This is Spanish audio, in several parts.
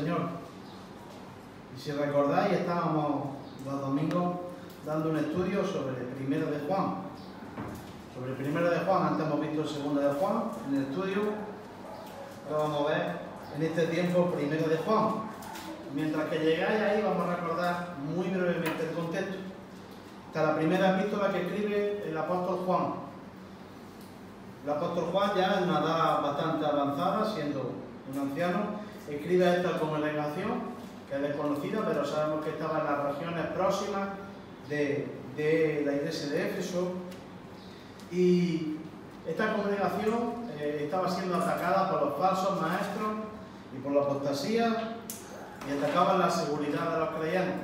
Señor. Y si recordáis, estábamos los domingos dando un estudio sobre el primero de Juan. Sobre el primero de Juan, antes hemos visto el segundo de Juan en el estudio. Ahora vamos a ver en este tiempo primero de Juan. Mientras que llegáis ahí, vamos a recordar muy brevemente el contexto. Esta es la primera epístola que escribe el apóstol Juan. El apóstol Juan, ya en una edad bastante avanzada, siendo un anciano, escribe a esta congregación, que es desconocida, pero sabemos que estaba en las regiones próximas de la iglesia de Éfeso. Y esta congregación estaba siendo atacada por los falsos maestros y por la apostasía, y atacaban la seguridad de los creyentes.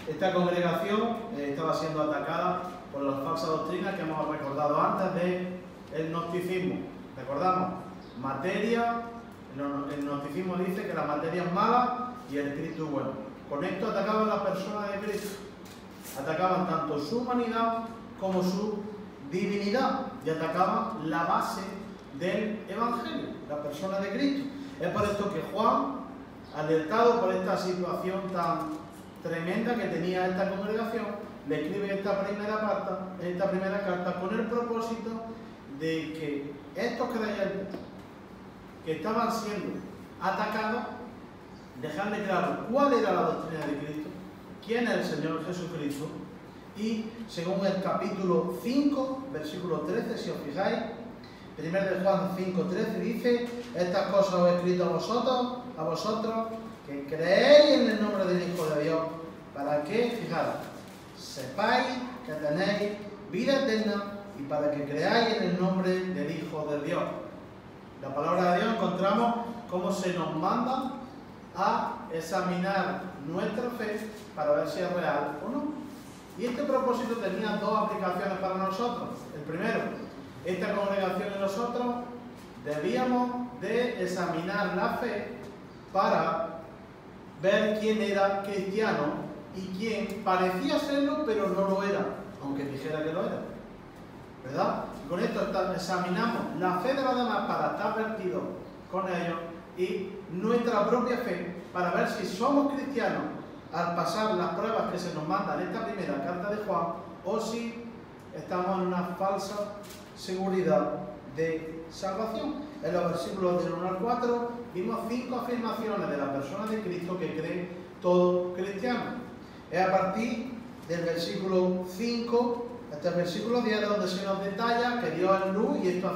Esta congregación estaba siendo atacada por las falsas doctrinas que hemos recordado antes del gnosticismo. ¿Recordamos? Materia, el gnosticismo dice que la materia es mala y el Cristo es bueno. Con esto atacaban a las personas de Cristo. Atacaban tanto su humanidad como su divinidad y atacaban la base del Evangelio, la persona de Cristo. Es por esto que Juan, alertado por esta situación tan tremenda que tenía esta congregación, le escribe esta primera carta con el propósito de que estos creyentes que estaban siendo atacados, dejarle claro cuál era la doctrina de Cristo, quién es el Señor Jesucristo. Y según el capítulo 5, versículo 13, si os fijáis, 1 de Juan 5:13 dice: estas cosas os he escrito a vosotros que creéis en el nombre del Hijo de Dios, para que, fijaros, sepáis que tenéis vida eterna y para que creáis en el nombre del Hijo de Dios. La palabra de Dios encontramos cómo se nos manda a examinar nuestra fe para ver si es real o no. Y este propósito tenía dos aplicaciones para nosotros. El primero, esta congregación y nosotros debíamos de examinar la fe para ver quién era cristiano y quién parecía serlo pero no lo era, aunque dijera que lo era, ¿verdad? Y con esto examinamos la fe de los demás para estar vertidos con ellos y nuestra propia fe para ver si somos cristianos al pasar las pruebas que se nos mandan en esta primera carta de Juan, o si estamos en una falsa seguridad de salvación. En los versículos del 1 al 4 vimos 5 afirmaciones de la persona de Cristo que cree todo cristiano. Es a partir del versículo 5 hasta el versículo 10 donde se nos detalla que Dios es luz, y esto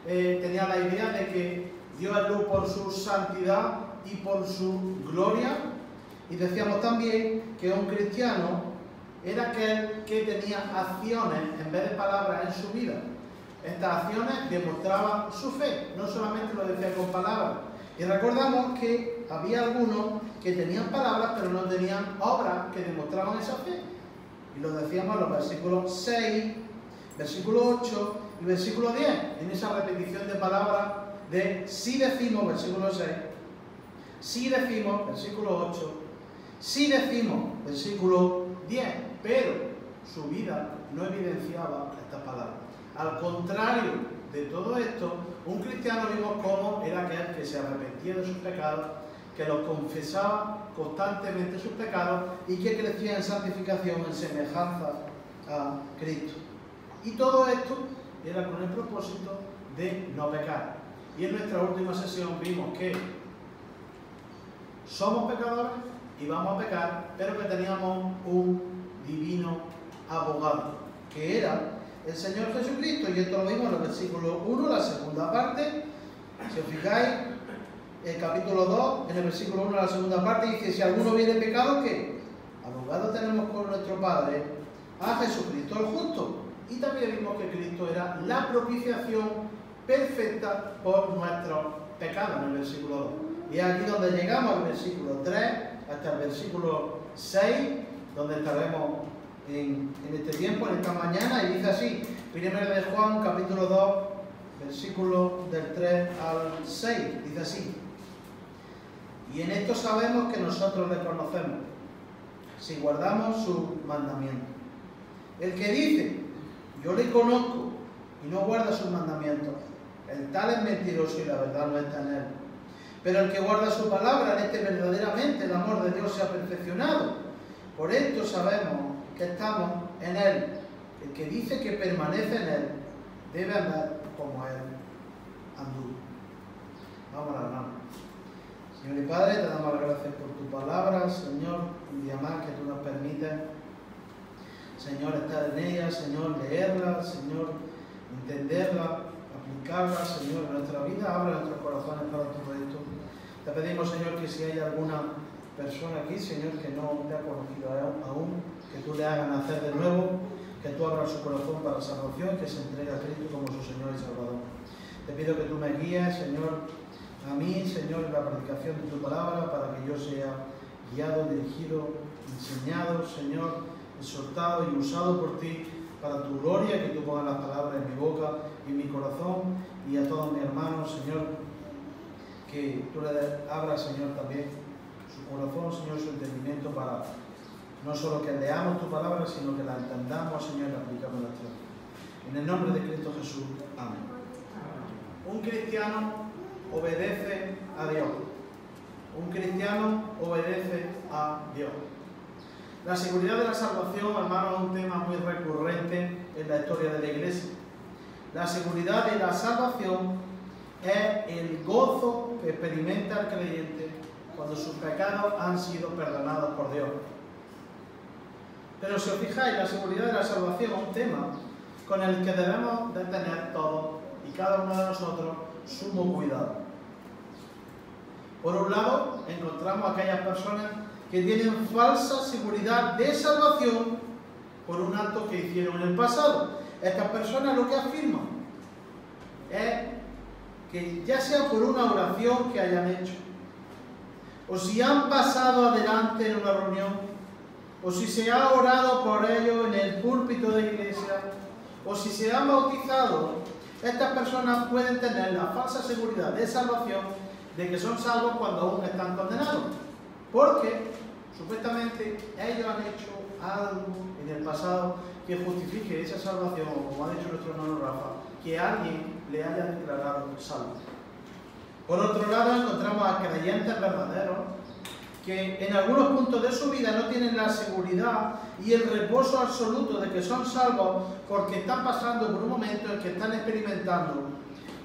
tenía la idea de que Dios es luz por su santidad y por su gloria. Y decíamos también que un cristiano era aquel que tenía acciones en vez de palabras en su vida. Estas acciones demostraban su fe, no solamente lo decía con palabras. Y recordamos que había algunos que tenían palabras pero no tenían obras que demostraban esa fe. Y lo decíamos en los versículos 6, versículo 8 y versículo 10, en esa repetición de palabras de si decimos, versículo 6, si decimos, versículo 8, si decimos, versículo 10, pero su vida no evidenciaba estas palabras. Al contrario de todo esto, un cristiano vimos cómo era aquel que se arrepentía de sus pecados, que los confesaba constantemente sus pecados y que crecía en santificación, en semejanza a Cristo. Y todo esto era con el propósito de no pecar. Y en nuestra última sesión vimos que somos pecadores y vamos a pecar, pero que teníamos un divino abogado, que era el Señor Jesucristo. Y esto lo vimos en el versículo 1, la segunda parte. Si os fijáis, el capítulo 2, en el versículo 1, la segunda parte, dice: si alguno viene pecado, ¿qué? Abogado tenemos con nuestro Padre, a Jesucristo el justo. Y también vimos que Cristo era la propiciación perfecta por nuestros pecados, en el versículo 2. Y es aquí donde llegamos al versículo 3 hasta el versículo 6, donde estaremos en este tiempo, en esta mañana. Y dice así, 1 de Juan, capítulo 2, versículo del 3 al 6, dice así: y en esto sabemos que nosotros le conocemos, si guardamos sus mandamientos. El que dice, yo le conozco, y no guarda sus mandamientos, el tal es mentiroso y la verdad no está en él. Pero el que guarda su palabra, en este verdaderamente el amor de Dios se ha perfeccionado. Por esto sabemos que estamos en Él. El que dice que permanece en Él debe andar como Él anduvo. Vamos a la mano. Señor y Padre, te damos las gracias por tu palabra, Señor, un día más que tú nos permites, Señor, estar en ella, Señor, leerla, Señor, entenderla, aplicarla, Señor, en nuestra vida. Abre nuestros corazones para todo esto. Te pedimos, Señor, que si hay alguna persona aquí, Señor, que no te ha conocido aún, que tú le hagas nacer de nuevo, que tú abras su corazón para la salvación, que se entregue a Cristo como su Señor y Salvador. Te pido que tú me guíes, Señor, a mí, Señor, en la predicación de tu palabra, para que yo sea guiado, dirigido, enseñado, Señor, exhortado y usado por ti para tu gloria, que tú pongas las palabras en mi boca y en mi corazón, y a todos mis hermanos, Señor, que tú le abras, Señor, también su corazón, Señor, su entendimiento, para no solo que leamos tu palabra, sino que la entendamos, Señor, y la aplicamos en nuestra vida. En el nombre de Cristo Jesús. Amén. Un cristiano obedece a Dios. Un cristiano obedece a Dios. La seguridad de la salvación, hermano, es un tema muy recurrente en la historia de la Iglesia. La seguridad de la salvación es el gozo que experimenta el creyente cuando sus pecados han sido perdonados por Dios. Pero si os fijáis, la seguridad de la salvación es un tema con el que debemos de tener todos y cada uno de nosotros sumo cuidado. Por un lado, encontramos a aquellas personas que tienen falsa seguridad de salvación por un acto que hicieron en el pasado. Estas personas lo que afirman es que ya sea por una oración que hayan hecho, o si han pasado adelante en una reunión, o si se ha orado por ellos en el púlpito de la iglesia, o si se han bautizado, estas personas pueden tener la falsa seguridad de salvación de que son salvos cuando aún están condenados, porque supuestamente ellos han hecho algo en el pasado que justifique esa salvación, o como ha dicho nuestro hermano Rafa, que alguien le haya declarado salvo. Por otro lado, encontramos a creyentes verdaderos que en algunos puntos de su vida no tienen la seguridad y el reposo absoluto de que son salvos, porque están pasando por un momento en que están experimentando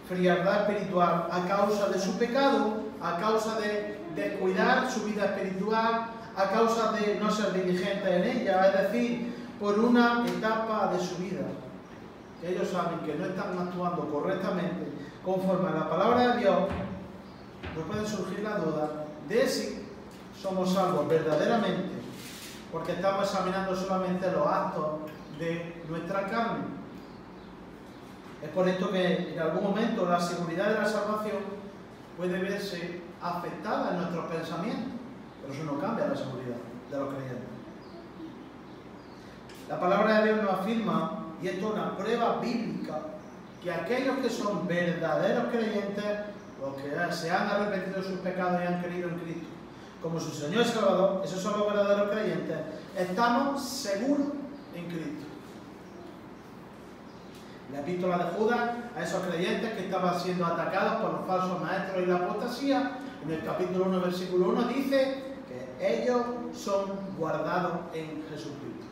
frialdad espiritual a causa de su pecado, a causa de descuidar su vida espiritual, a causa de no ser diligentes en ella, es decir, por una etapa de su vida que ellos saben que no están actuando correctamente conforme a la palabra de Dios. No puede surgir la duda de si somos salvos verdaderamente, porque estamos examinando solamente los actos de nuestra carne. Es por esto que en algún momento la seguridad de la salvación puede verse afectada en nuestros pensamientos, pero eso no cambia la seguridad de los creyentes. La palabra de Dios nos afirma, y esto es una prueba bíblica, que aquellos que son verdaderos creyentes, los que se han arrepentido de sus pecados y han creído en Cristo como su Señor y Salvador, esos son los verdaderos creyentes, estamos seguros en Cristo. La epístola de Judas a esos creyentes que estaban siendo atacados por los falsos maestros y la apostasía, en el capítulo 1, versículo 1, dice que ellos son guardados en Jesucristo.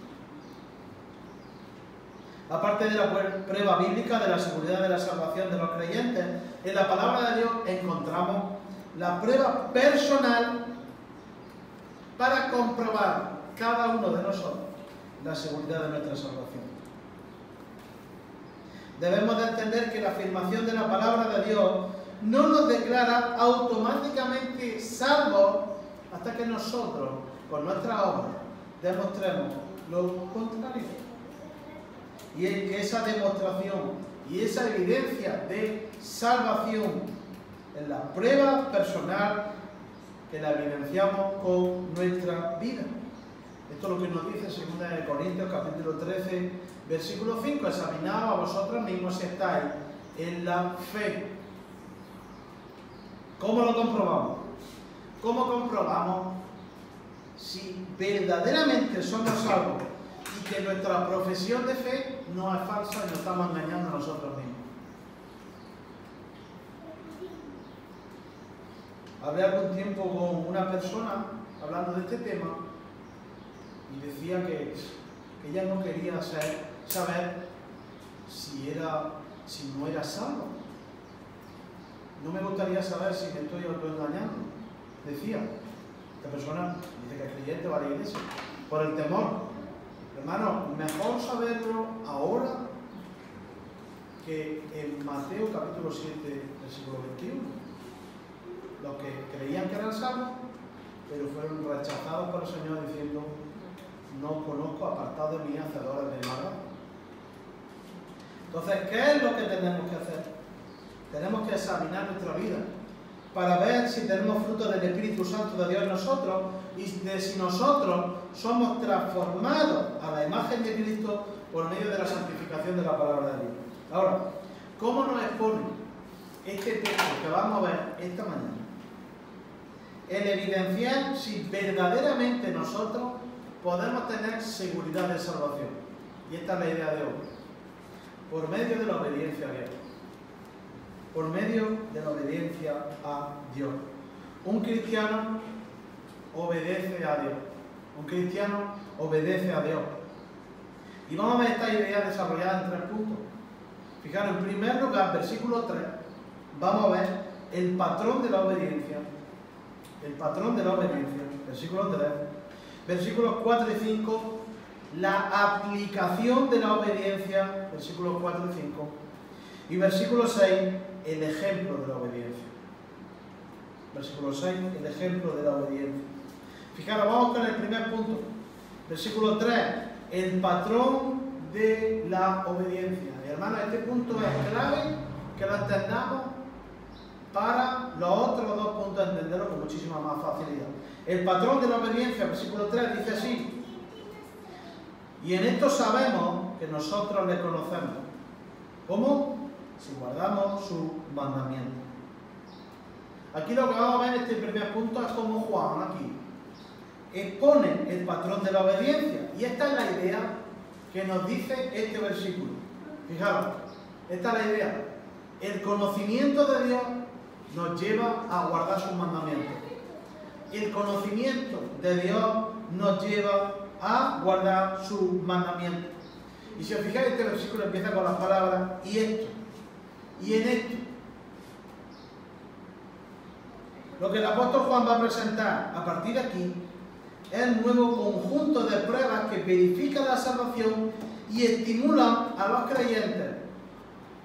Aparte de la prueba bíblica de la seguridad de la salvación de los creyentes, en la palabra de Dios encontramos la prueba personal para comprobar cada uno de nosotros la seguridad de nuestra salvación. Debemos de entender que la afirmación de la palabra de Dios no nos declara automáticamente salvos hasta que nosotros, con nuestra obra, demostremos lo contrario. Y es que esa demostración y esa evidencia de salvación es la prueba personal que la evidenciamos con nuestra vida. Esto es lo que nos dice 2 Corintios capítulo 13, versículo 5. Examinaos a vosotros mismos si estáis en la fe. ¿Cómo lo comprobamos? ¿Cómo comprobamos si verdaderamente somos salvos y que nuestra profesión de fe no es falsa y nos estamos engañando a nosotros mismos? hablé algún tiempo con una persona hablando de este tema y decía que ella no quería saber si no era salvo. No me gustaría saber si me estoy autoengañando, decía. Esta persona dice que es creyente, va a la iglesia, por el temor. Hermano, mejor saberlo ahora que en Mateo capítulo 7, versículo 21. Los que creían que eran salvos, pero fueron rechazados por el Señor diciendo: no conozco, apartado de mí, hacedores de maldad. Entonces, ¿qué es lo que tenemos que hacer? Tenemos que examinar nuestra vida para ver si tenemos fruto del Espíritu Santo de Dios en nosotros y de si nosotros somos transformados a la imagen de Cristo por medio de la santificación de la palabra de Dios. Ahora, ¿cómo nos expone este texto que vamos a ver esta mañana? El evidenciar si verdaderamente nosotros podemos tener seguridad de salvación. Y esta es la idea de hoy. Por medio de la obediencia a Dios. Por medio de la obediencia a Dios. Un cristiano obedece a Dios. Un cristiano obedece a Dios. Y vamos a ver esta idea desarrollada en 3 puntos. Fijaros, en primer lugar, versículo 3, vamos a ver el patrón de la obediencia. El patrón de la obediencia, versículo 3. Versículos 4 y 5, la aplicación de la obediencia, versículos 4 y 5. Y versículo 6, el ejemplo de la obediencia. Versículo 6, el ejemplo de la obediencia. Fijaros, vamos con el primer punto. Versículo 3, el patrón de la obediencia. Y hermanos, este punto es clave que lo entendamos para los otros 2 puntos entenderlo con muchísima más facilidad. El patrón de la obediencia, versículo 3, dice así: y en esto sabemos que nosotros le conocemos. ¿Cómo? Si guardamos su mandamiento. Aquí lo que vamos a ver en este primer punto es como Juan aquí expone el patrón de la obediencia. Y esta es la idea que nos dice este versículo. Fijaros, esta es la idea. El conocimiento de Dios nos lleva a guardar sus mandamientos. El conocimiento de Dios nos lleva a guardar sus mandamientos. Y si os fijáis, este versículo empieza con las palabras y esto, y en esto. Lo que el apóstol Juan va a presentar a partir de aquí es el nuevo conjunto de pruebas que verifican la salvación y estimulan a los creyentes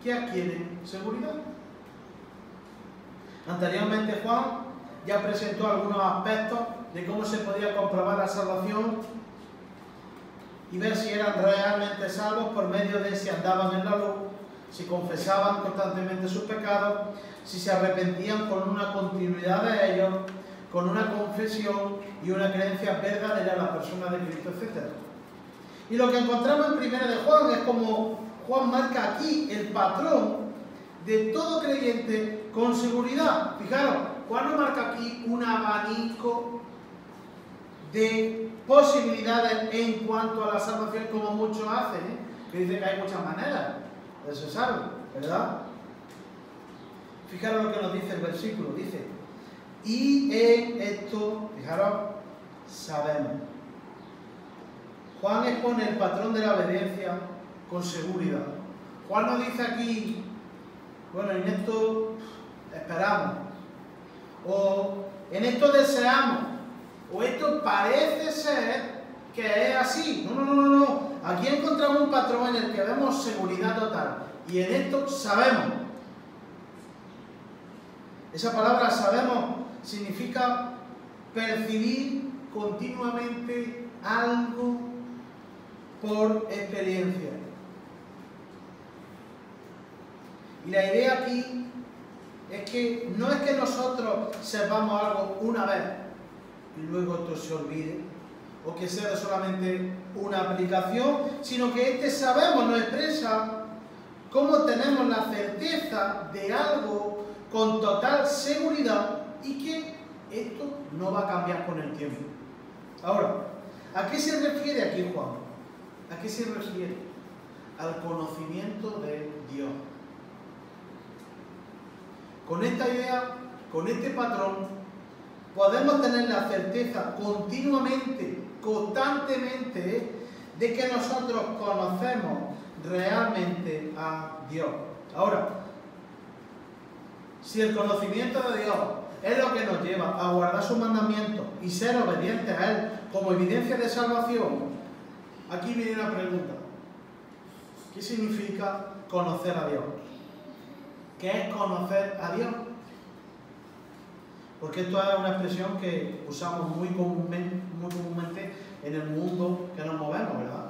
que adquieren seguridad. Anteriormente Juan ya presentó algunos aspectos de cómo se podía comprobar la salvación y ver si eran realmente salvos por medio de si andaban en la luz, si confesaban constantemente sus pecados, si se arrepentían con una continuidad de ellos, con una confesión y una creencia verdadera en la persona de Cristo, etc. Y lo que encontramos en 1 de Juan es como Juan marca aquí el patrón de todo creyente con seguridad. Fijaros, Juan no marca aquí un abanico de posibilidades en cuanto a la salvación como muchos hacen, que dicen que hay muchas maneras de ser salvo, ¿verdad? Fijaros lo que nos dice el versículo, dice: y en esto, fijaros, sabemos. Juan expone el patrón de la obediencia con seguridad. Juan nos dice aquí, bueno, en esto esperamos, o en esto deseamos, o esto parece ser que es así. No. Aquí encontramos un patrón en el que vemos seguridad total. Y en esto sabemos. Esa palabra sabemos significa percibir continuamente algo por experiencia. Y la idea aquí es que no es que nosotros sepamos algo una vez y luego esto se olvide, o que sea solamente una aplicación, sino que este sabemos nos expresa cómo tenemos la certeza de algo con total seguridad y que esto no va a cambiar con el tiempo. Ahora, ¿a qué se refiere aquí Juan? ¿A qué se refiere? Al conocimiento de Dios. Con esta idea, con este patrón, podemos tener la certeza continuamente, constantemente, de que nosotros conocemos realmente a Dios. Ahora, si el conocimiento de Dios es lo que nos lleva a guardar sus mandamientos y ser obedientes a Él como evidencia de salvación, aquí viene una pregunta. ¿Qué significa conocer a Dios? ¿Qué es conocer a Dios? Porque esto es una expresión que usamos muy comúnmente en el mundo que nos movemos, ¿verdad?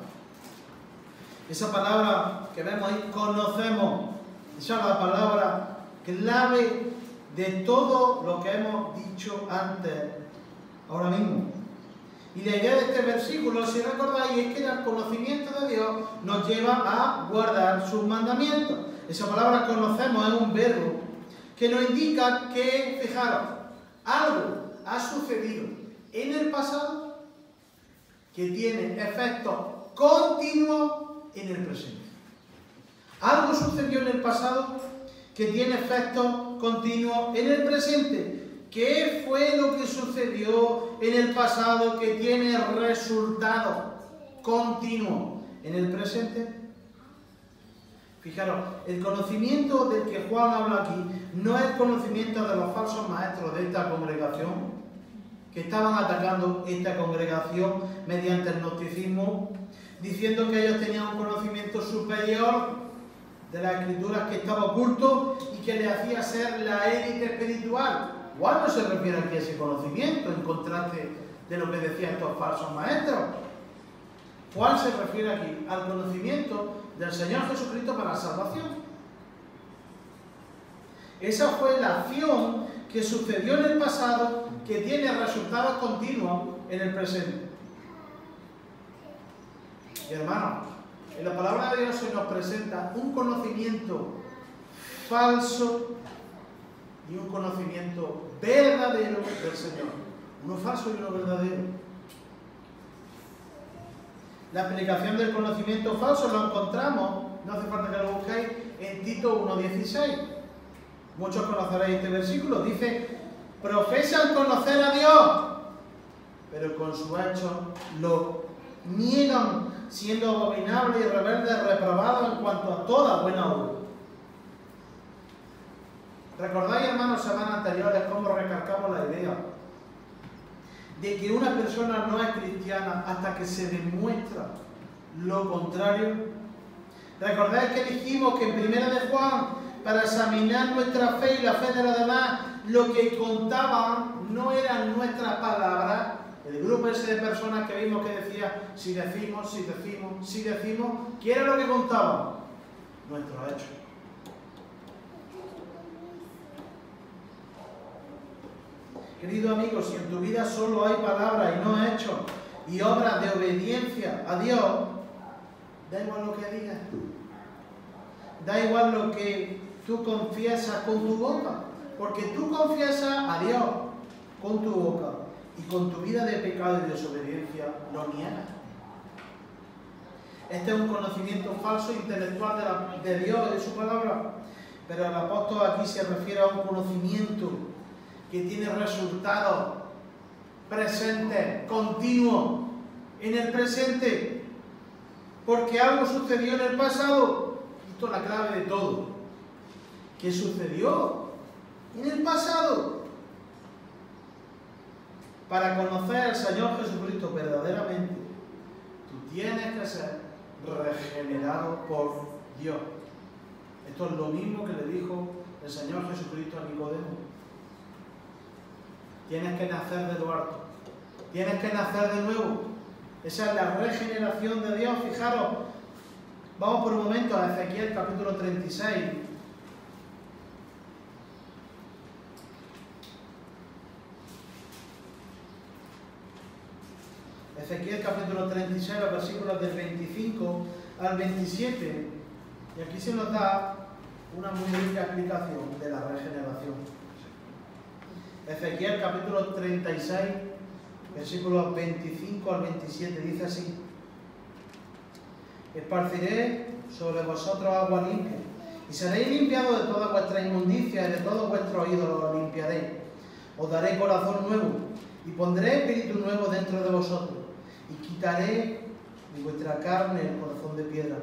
Esa palabra que vemos ahí, conocemos, esa es la palabra clave de todo lo que hemos dicho antes, ahora mismo. Y la idea de este versículo, si recordáis, es que el conocimiento de Dios nos lleva a guardar sus mandamientos. Esa palabra conocemos es un verbo que nos indica que, fijaros, algo ha sucedido en el pasado que tiene efectos continuos en el presente. Algo sucedió en el pasado que tiene efectos continuos en el presente. ¿Qué fue lo que sucedió en el pasado que tiene resultados continuos en el presente? Fijaros, el conocimiento del que Juan habla aquí no es el conocimiento de los falsos maestros de esta congregación, que estaban atacando esta congregación mediante el gnosticismo, diciendo que ellos tenían un conocimiento superior de las escrituras que estaba oculto y que le hacía ser la élite espiritual. Juan no se refiere aquí a ese conocimiento, en contraste de lo que decían estos falsos maestros. Juan se refiere aquí al conocimiento del Señor Jesucristo para la salvación. Esa fue la acción que sucedió en el pasado, que tiene resultados continuos en el presente. Y hermanos, en la palabra de Dios se nos presenta un conocimiento falso y un conocimiento verdadero del Señor. Uno falso y uno verdadero. La explicación del conocimiento falso lo encontramos, no hace falta que lo busquéis, en Tito 1:16. Muchos conoceréis este versículo. Dice, profesan conocer a Dios, pero con sus hechos lo niegan, siendo abominables y rebeldes, reprobados en cuanto a toda buena obra. ¿Recordáis, hermanos, semanas anteriores cómo recalcamos la idea de que una persona no es cristiana hasta que se demuestra lo contrario? ¿Recordáis que dijimos que en 1 de Juan, para examinar nuestra fe y la fe de los demás, lo que contaban no eran nuestras palabras? El grupo ese de personas que vimos que decía, si decimos, si decimos, si decimos, ¿qué era lo que contaban? Nuestros hechos. Querido amigo, si en tu vida solo hay palabras y no hechos y obras de obediencia a Dios, da igual lo que digas. Da igual lo que tú confiesas con tu boca, porque tú confiesas a Dios con tu boca y con tu vida de pecado y desobediencia lo niegas. Este es un conocimiento falso intelectual de Dios y de su palabra, pero el apóstol aquí se refiere a un conocimiento que tiene resultados presentes, continuos, en el presente, porque algo sucedió en el pasado. Esto es la clave de todo. ¿Qué sucedió en el pasado? Para conocer al Señor Jesucristo verdaderamente, tú tienes que ser regenerado por Dios. Esto es lo mismo que le dijo el Señor Jesucristo a Nicodemo. Tienes que nacer de lo alto. Tienes que nacer de nuevo. Esa es la regeneración de Dios. Fijaros, vamos por un momento a Ezequiel capítulo 36. Ezequiel capítulo 36, los versículos del 25 al 27. Y aquí se nos da una muy rica explicación de la regeneración. Ezequiel capítulo 36, versículos 25 al 27, dice así: esparciré sobre vosotros agua limpia, y seréis limpiados de toda vuestra inmundicia, y de todos vuestros ídolos los limpiaré. Os daré corazón nuevo y pondré espíritu nuevo dentro de vosotros y quitaré de vuestra carne el corazón de piedra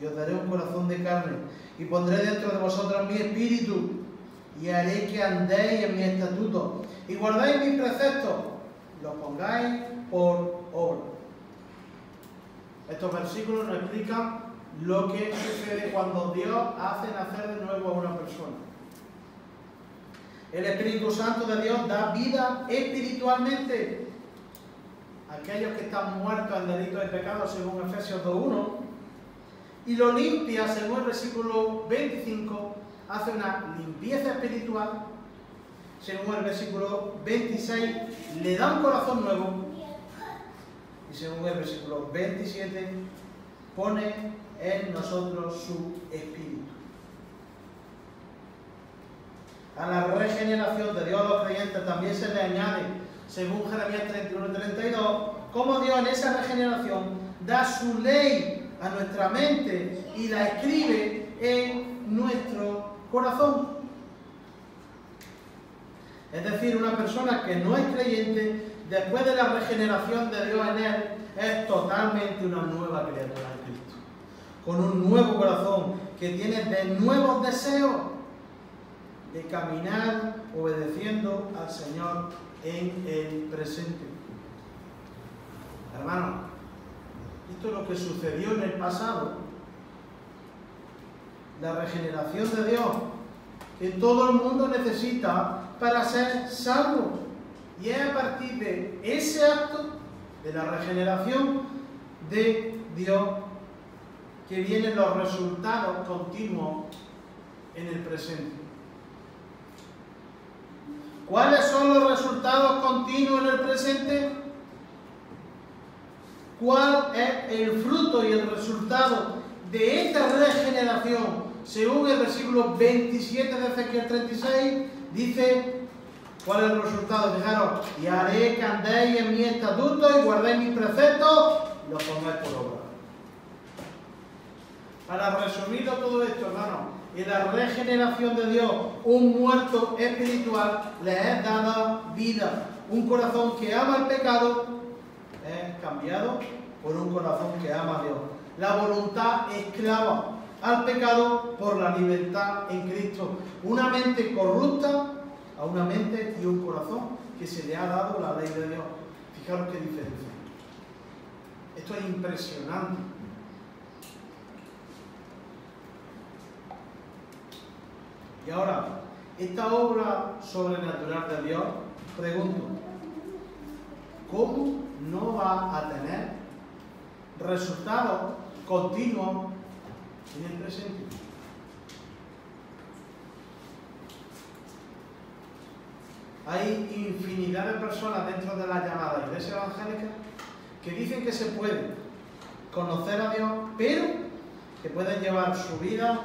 y os daré un corazón de carne y pondré dentro de vosotros mi espíritu y haré que andéis en mis estatutos y guardéis mis preceptos, los pongáis por obra. Estos versículos nos explican lo que sucede cuando Dios hace nacer de nuevo a una persona. El Espíritu Santo de Dios da vida espiritualmente a aquellos que están muertos en delitos y pecados, según Efesios 2:1, y lo limpia, según el versículo 25, hace una limpieza espiritual. Según el versículo 26, le da un corazón nuevo. Y según el versículo 27, pone en nosotros su espíritu. A la regeneración de Dios a los creyentes también se le añade, según Jeremías 31:32, cómo Dios en esa regeneración da su ley a nuestra mente y la escribe en nuestro corazón. Es decir, una persona que no es creyente, después de la regeneración de Dios en él, es totalmente una nueva criatura en Cristo, con un nuevo corazón, que tiene de nuevos deseos de caminar obedeciendo al Señor en el presente. Hermano, esto es lo que sucedió en el pasado. La regeneración de Dios que todo el mundo necesita para ser salvo. Y es a partir de ese acto de la regeneración de Dios que vienen los resultados continuos en el presente. ¿Cuáles son los resultados continuos en el presente? ¿Cuál es el fruto y el resultado de esta regeneración? Según el versículo 27 de Ezequiel 36, dice, ¿cuál es el resultado? Fijaros, y haré que andéis en mi estatuto y guardéis mis preceptos y los pongáis por obra. Para resumirlo todo esto, hermano, en la regeneración de Dios, un muerto espiritual le es dada vida. Un corazón que ama el pecado es cambiado por un corazón que ama a Dios. La voluntad esclava al pecado por la libertad en Cristo. Una mente corrupta a una mente y un corazón que se le ha dado la ley de Dios. Fijaros qué diferencia. Esto es impresionante. Y ahora, esta obra sobrenatural de Dios, pregunto, ¿cómo no va a tener resultados continuos en el presente? Hay infinidad de personas dentro de la llamada iglesia evangélica que dicen que se puede conocer a Dios, pero que pueden llevar su vida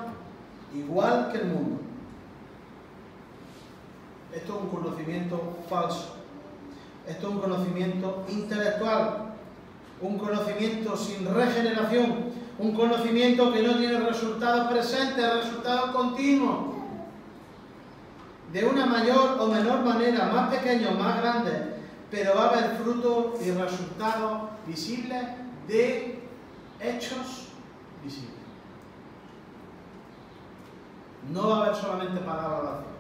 igual que el mundo. Esto es un conocimiento falso. Esto es un conocimiento intelectual, un conocimiento sin regeneración, un conocimiento que no tiene resultados presentes, resultados continuos. De una mayor o menor manera, más pequeños, más grandes, pero va a haber frutos y resultados visibles de hechos visibles. No va a haber solamente palabras vacías,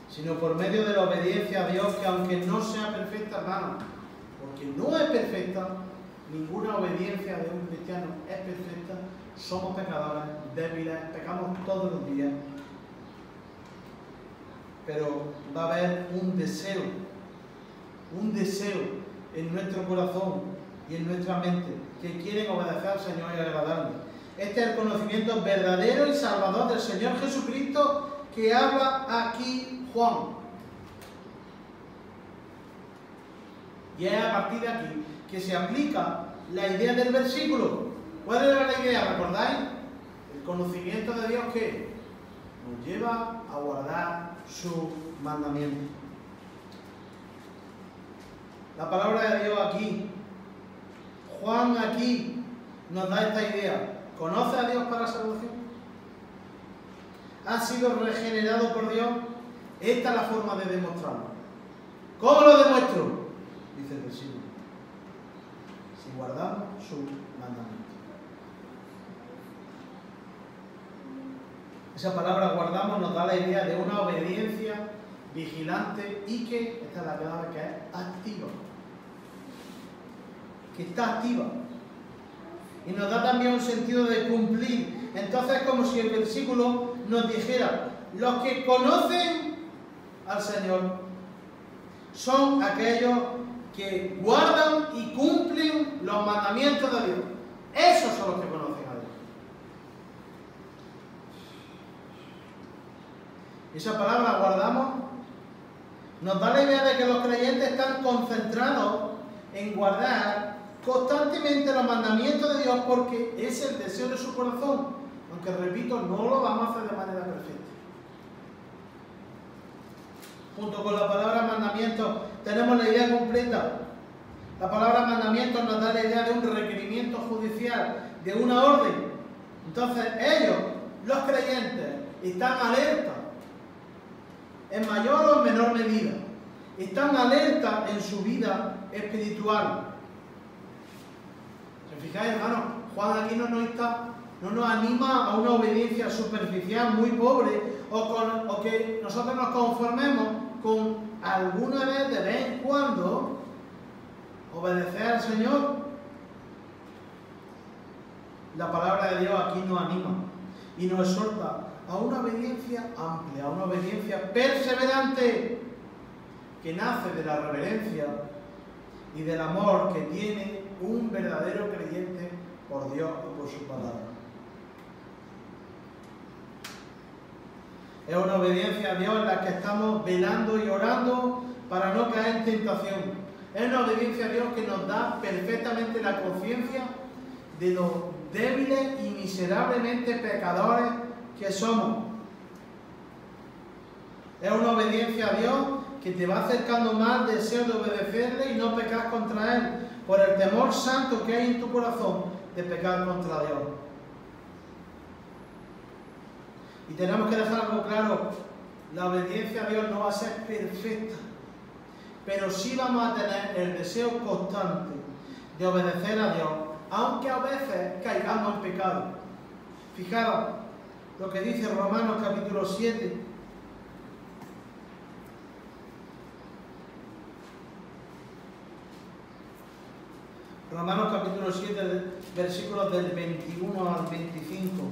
sino por medio de la obediencia a Dios, que aunque no sea perfecta, hermano, porque no es perfecta, ninguna obediencia de un cristiano es perfecta, somos pecadores, débiles, pecamos todos los días, pero va a haber un deseo en nuestro corazón y en nuestra mente, que quieren obedecer al Señor y agradarle. Este es el conocimiento verdadero y salvador del Señor Jesucristo que habla aquí Juan. Y es a partir de aquí que se aplica la idea del versículo. ¿Cuál era la idea? ¿Recordáis? El conocimiento de Dios que nos lleva a guardar su mandamiento. La palabra de Dios aquí, Juan aquí, nos da esta idea. ¿Conoce a Dios para la salvación? has sido regenerado por Dios, esta es la forma de demostrarlo. ¿Cómo lo demuestro? Dice el versículo. Si guardamos sus mandamientos. Esa palabra guardamos nos da la idea de una obediencia vigilante y que, esta es la clave, que es activa. Que está activa. Y nos da también un sentido de cumplir. Entonces es como si el versículo nos dijera: los que conocen al Señor son aquellos que guardan y cumplen los mandamientos de Dios. Esos son los que conocen a Dios. Esa palabra guardamos nos da la idea de que los creyentes están concentrados en guardar constantemente los mandamientos de Dios porque es el deseo de su corazón, aunque repito, no lo vamos a hacer de manera perfecta. Junto con la palabra mandamiento tenemos la idea completa. La palabra mandamiento nos da la idea de un requerimiento judicial, de una orden. Entonces ellos, los creyentes, están alerta en mayor o menor medida. Están alerta en su vida espiritual. ¿Se fijáis, hermano? Juan aquí no nos anima a una obediencia superficial muy pobre o que nosotros nos conformemos con alguna vez en cuando obedecer al Señor. La palabra de Dios aquí nos anima y nos exhorta a una obediencia amplia, a una obediencia perseverante que nace de la reverencia y del amor que tiene un verdadero creyente por Dios y por su palabra. Es una obediencia a Dios en la que estamos velando y orando para no caer en tentación. Es una obediencia a Dios que nos da perfectamente la conciencia de lo débiles y miserablemente pecadores que somos. Es una obediencia a Dios que te va acercando más al deseo de obedecerle y no pecar contra Él, por el temor santo que hay en tu corazón de pecar contra Dios. Y tenemos que dejar algo claro: la obediencia a Dios no va a ser perfecta, pero sí vamos a tener el deseo constante de obedecer a Dios, aunque a veces caigamos en pecado. Fijaros lo que dice Romanos capítulo 7. Romanos capítulo 7, versículos del 21 al 25.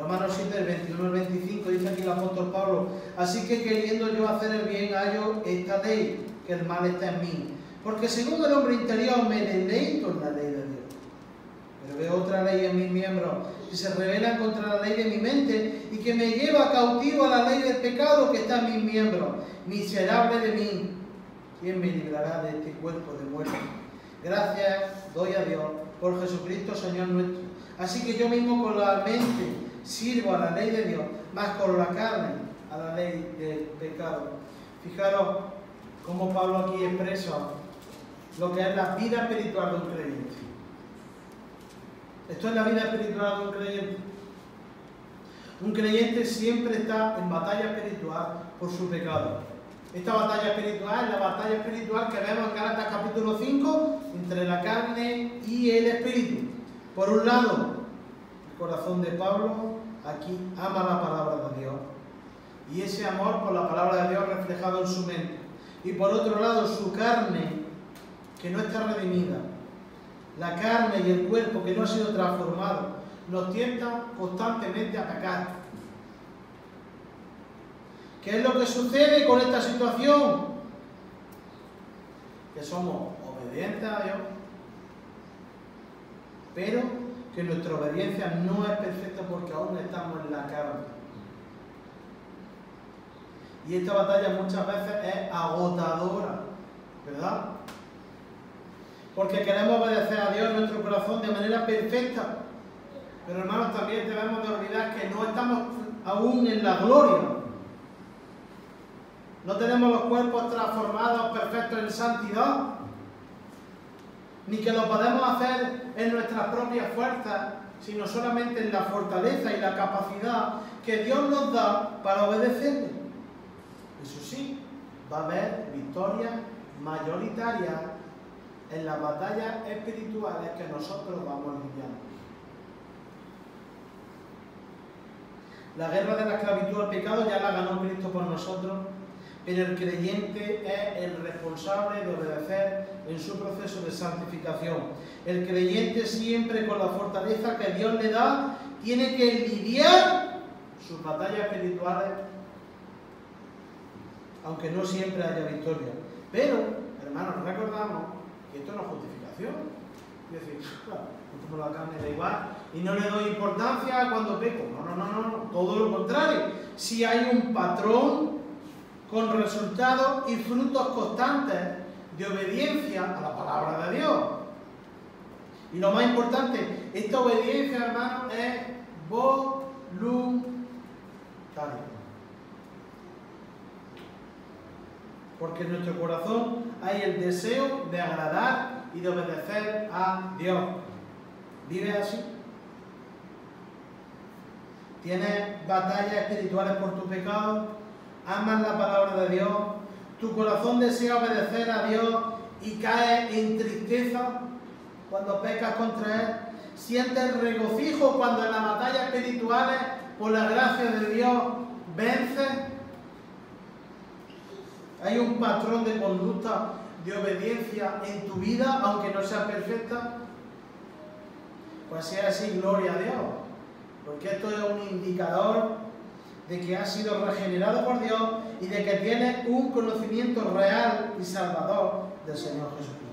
Romanos 7, del 21 al 25, dice aquí el apóstol Pablo: así que queriendo yo hacer el bien, hallo esta ley, que el mal está en mí. Porque según el hombre interior me deleito en la ley de Dios. Pero veo otra ley en mis miembros, que se rebela contra la ley de mi mente y que me lleva cautivo a la ley del pecado que está en mis miembros. Miserable de mí, ¿quién me librará de este cuerpo de muerte? Gracias doy a Dios por Jesucristo Señor nuestro. Así que yo mismo con la mente sirvo a la ley de Dios, más con la carne a la ley del pecado. Fijaros cómo Pablo aquí expresa lo que es la vida espiritual de un creyente. Esto es la vida espiritual de un creyente. Un creyente siempre está en batalla espiritual por su pecado. Esta batalla espiritual es la batalla espiritual que vemos en Gálatas capítulo 5 entre la carne y el espíritu. Por un lado, el corazón de Pablo aquí ama la palabra de Dios y ese amor por la palabra de Dios reflejado en su mente. Y por otro lado, su carne que no está redimida, la carne y el cuerpo que no ha sido transformado, nos tientan constantemente a pecar. ¿Qué es lo que sucede con esta situación? Que somos obedientes a Dios, pero que nuestra obediencia no es perfecta porque aún estamos en la carne. Y esta batalla muchas veces es agotadora, ¿verdad? Porque queremos obedecer a Dios en nuestro corazón de manera perfecta. Pero hermanos, también debemos de olvidar que no estamos aún en la gloria. No tenemos los cuerpos transformados perfectos en santidad. ni que lo podemos hacer en nuestras propias fuerzas, sino solamente en la fortaleza y la capacidad que Dios nos da para obedecerle. Eso sí, va a haber victorias mayoritarias en las batallas espirituales que nosotros vamos lidiando. La guerra de la esclavitud al pecado ya la ganó Cristo por nosotros, pero el creyente es el responsable de obedecer en su proceso de santificación. El creyente siempre, con la fortaleza que Dios le da, tiene que lidiar sus batallas espirituales, aunque no siempre haya victoria. Pero, hermanos, recordamos que esto no es justificación. Es decir, claro, no tomo la carne, da igual, y no le doy importancia cuando peco. No, todo lo contrario. Si hay un patrón con resultados y frutos constantes de obediencia a la palabra de Dios. Y lo más importante, esta obediencia, hermanos, es voluntaria. Porque en nuestro corazón hay el deseo de agradar y de obedecer a Dios. ¿Vives así? ¿Tienes batallas espirituales por tu pecado? ¿Amas la palabra de Dios? ¿Tu corazón desea obedecer a Dios y caes en tristeza cuando pecas contra Él? ¿Sientes regocijo cuando en las batallas espirituales, por la gracia de Dios, vences? ¿Hay un patrón de conducta de obediencia en tu vida, aunque no sea perfecta? Pues sea así, gloria a Dios. Porque esto es un indicador de que has sido regenerado por Dios y de que tienes un conocimiento real y salvador del Señor Jesucristo.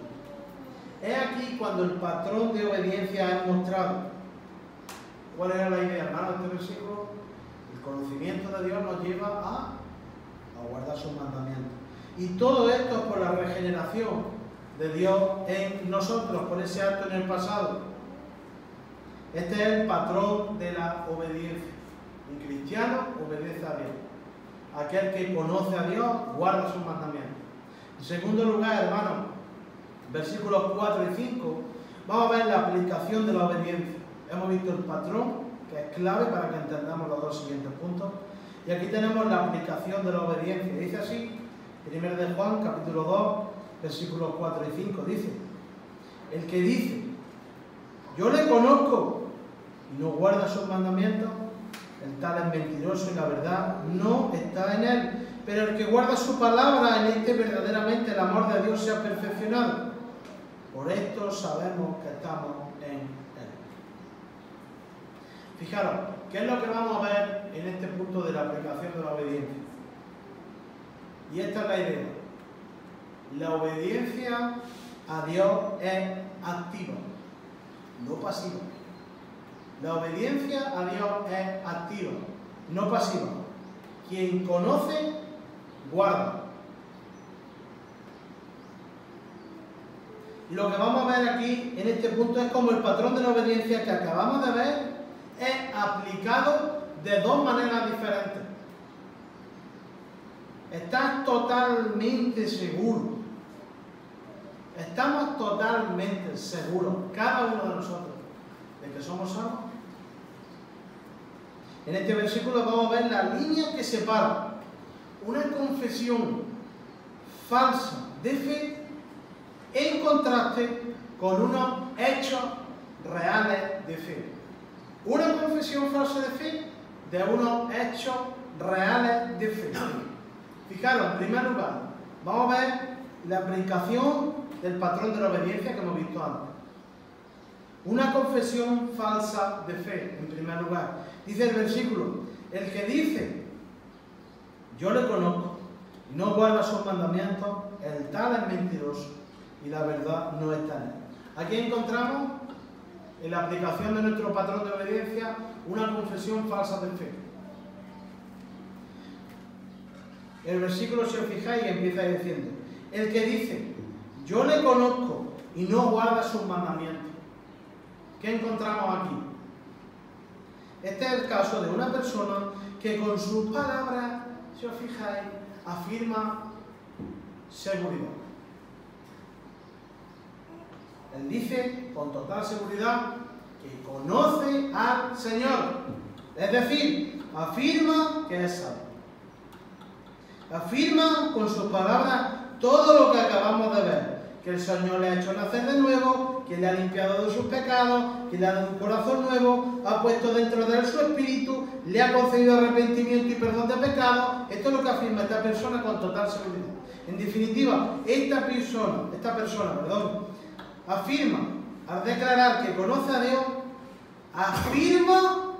Es aquí cuando el patrón de obediencia es mostrado. ¿Cuál era la idea, hermano, de este versículo? El conocimiento de Dios nos lleva a guardar sus mandamientos. Y todo esto es por la regeneración de Dios en nosotros, por ese acto en el pasado. Este es el patrón de la obediencia. Un cristiano obedece a Dios. Aquel que conoce a Dios guarda sus mandamientos. En segundo lugar, hermanos, versículos 4 y 5, vamos a ver la aplicación de la obediencia. Hemos visto el patrón, que es clave para que entendamos los dos siguientes puntos. Y aquí tenemos la aplicación de la obediencia. Dice así, 1 de Juan, capítulo 2, versículos 4 y 5, dice: el que dice, yo le conozco, y no guarda sus mandamientos, el tal es mentiroso y la verdad no está en él. Pero el que guarda su palabra, en este verdaderamente el amor de Dios se ha perfeccionado. Por esto sabemos que estamos en él. Fijaros, ¿qué es lo que vamos a ver en este punto de la aplicación de la obediencia? Y esta es la idea. La obediencia a Dios es activa, no pasiva. La obediencia a Dios es activa, no pasiva. Quien conoce, guarda. Lo que vamos a ver aquí en este punto es como el patrón de la obediencia que acabamos de ver es aplicado de dos maneras diferentes. Estás totalmente seguro. Estamos totalmente seguros, cada uno de nosotros, de que somos salvos. En este versículo vamos a ver la línea que separa una confesión falsa de fe en contraste con unos hechos reales de fe. Una confesión falsa de fe de unos hechos reales de fe. Fijaros, en primer lugar, vamos a ver la aplicación del patrón de la obediencia que hemos visto antes. Una confesión falsa de fe, en primer lugar. Dice el versículo, el que dice, yo le conozco, y no guarda sus mandamientos, el tal es mentiroso, y la verdad no está en él. Aquí encontramos, en la aplicación de nuestro patrón de obediencia, una confesión falsa de fe. El versículo, si os fijáis, empieza diciendo, el que dice, yo le conozco y no guarda sus mandamientos. ¿Qué encontramos aquí? Este es el caso de una persona que con sus palabras, si os fijáis, afirma seguridad. Él dice con total seguridad que conoce al Señor. Es decir, afirma que es salvo. Afirma con sus palabras todo lo que acabamos de ver. Que el Señor le ha hecho nacer de nuevo, que le ha limpiado de sus pecados, que le ha dado un corazón nuevo, ha puesto dentro de él su espíritu, le ha concedido arrepentimiento y perdón de pecados. Esto es lo que afirma esta persona con total seguridad. En definitiva, esta persona, afirma, al declarar que conoce a Dios, afirma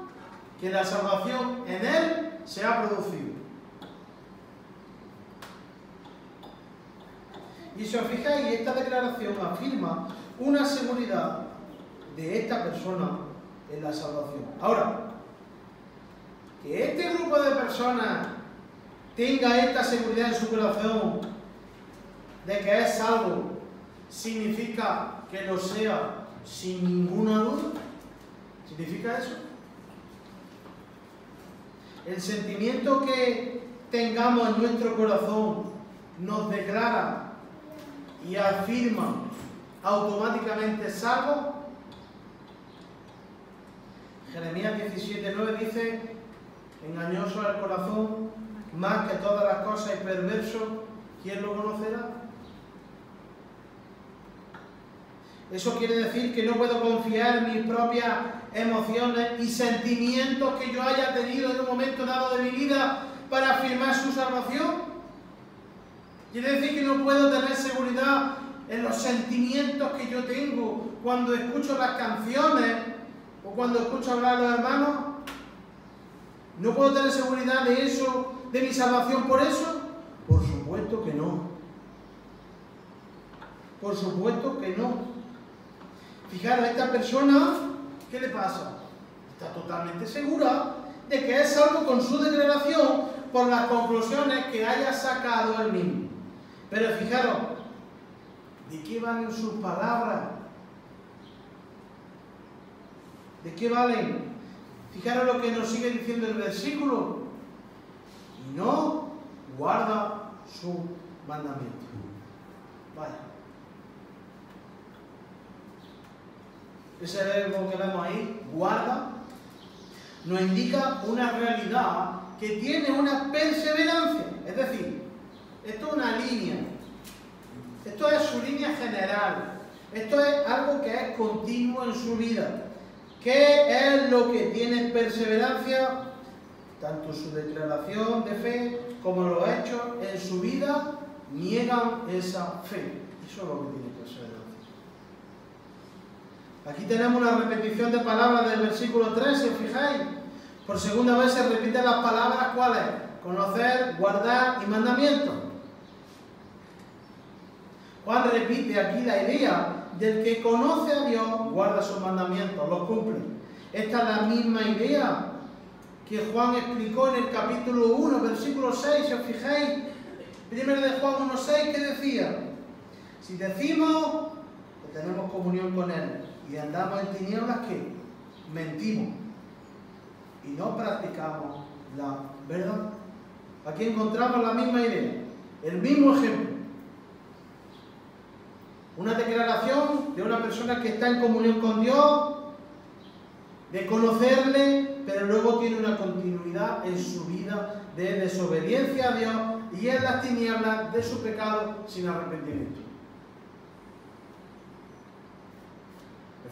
que la salvación en él se ha producido. Y si os fijáis, esta declaración afirma una seguridad de esta persona en la salvación. Ahora, que este grupo de personas tenga esta seguridad en su corazón de que es salvo, significa que lo sea sin ninguna duda. ¿Significa eso? El sentimiento que tengamos en nuestro corazón nos declara y afirma automáticamente salvo. Jeremías 17:9 dice: engañoso es el corazón más que todas las cosas y perverso, ¿quién lo conocerá? Eso quiere decir que no puedo confiar en mis propias emociones y sentimientos que yo haya tenido en un momento dado de mi vida para afirmar su salvación. Quiere decir que no puedo tener seguridad en los sentimientos que yo tengo cuando escucho las canciones o cuando escucho hablar a los hermanos. ¿No puedo tener seguridad de eso, de mi salvación por eso? Por supuesto que no. Por supuesto que no. Fijaros, a esta persona, ¿qué le pasa? Está totalmente segura de que es salvo con su declaración por las conclusiones que haya sacado él mismo. Pero fijaros, ¿de qué valen sus palabras? ¿De qué valen? Fijaros lo que nos sigue diciendo el versículo. Y no guarda su mandamiento. Vaya. Ese verbo que vemos ahí, guarda, nos indica una realidad que tiene una perseverancia. Es decir, esto es una línea. Esto es su línea general. Esto es algo que es continuo en su vida. ¿Qué es lo que tiene perseverancia? Tanto su declaración de fe como los hechos en su vida niegan esa fe. Eso es lo que tiene perseverancia. Aquí tenemos una repetición de palabras del versículo 3, si os fijáis. Por segunda vez se repiten las palabras, ¿cuáles? Conocer, guardar y mandamiento. Juan repite aquí la idea del que conoce a Dios, guarda sus mandamientos, los cumple. Esta es la misma idea que Juan explicó en el capítulo 1, versículo 6, si os fijáis. Primero de Juan 1:6, ¿qué decía? Si decimos que tenemos comunión con Él y andamos en tinieblas, ¿qué? Mentimos y no practicamos la verdad. Aquí encontramos la misma idea, el mismo ejemplo. Una declaración de una persona que está en comunión con Dios, de conocerle, pero luego tiene una continuidad en su vida de desobediencia a Dios y en las tinieblas de su pecado sin arrepentimiento.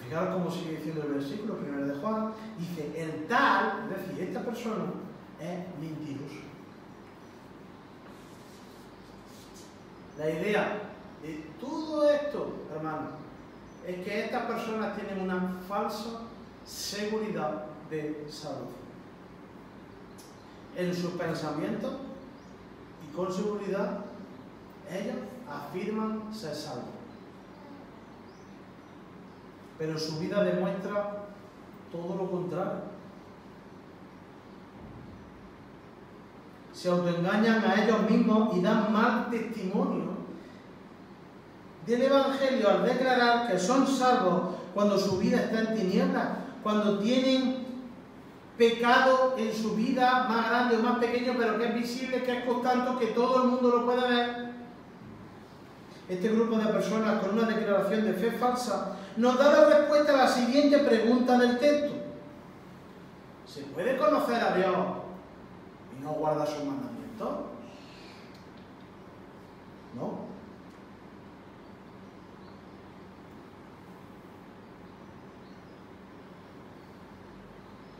Fijaros cómo sigue diciendo el versículo primero de Juan. Dice, el tal, es decir, esta persona es mentiroso. La idea de todo esto, hermanos, es que estas personas tienen una falsa seguridad de salvación en sus pensamientos y con seguridad ellos afirman ser salvos. Pero su vida demuestra todo lo contrario. Se autoengañan a ellos mismos y dan mal testimonio del Evangelio al declarar que son salvos cuando su vida está en tinieblas, cuando tienen pecado en su vida más grande o más pequeño, pero que es visible, que es constante, que todo el mundo lo puede ver. este grupo de personas con una declaración de fe falsa, nos da la respuesta a la siguiente pregunta del texto. ¿Se puede conocer a Dios y no guardar sus mandamientos? ¿No?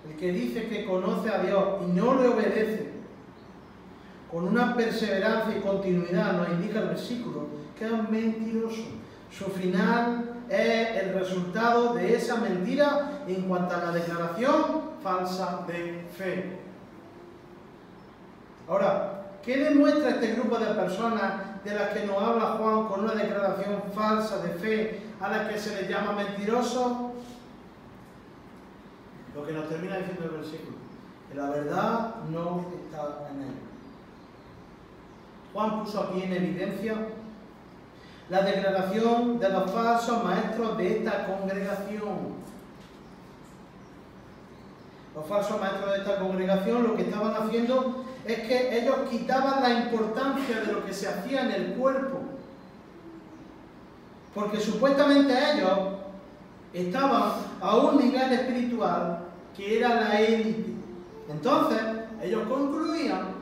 El que dice que conoce a Dios y no le obedece, con una perseverancia y continuidad, nos indica el versículo, que es mentiroso. Su final es el resultado de esa mentira en cuanto a la declaración falsa de fe. Ahora, ¿qué demuestra este grupo de personas de las que nos habla Juan con una declaración falsa de fe a las que se les llama mentirosos? Lo que nos termina diciendo el versículo, que la verdad no está en ellos. Juan puso aquí en evidencia la declaración de los falsos maestros de esta congregación. Los falsos maestros de esta congregación lo que estaban haciendo es que ellos quitaban la importancia de lo que se hacía en el cuerpo. Porque supuestamente ellos estaban a un nivel espiritual que era la élite. Entonces, ellos concluían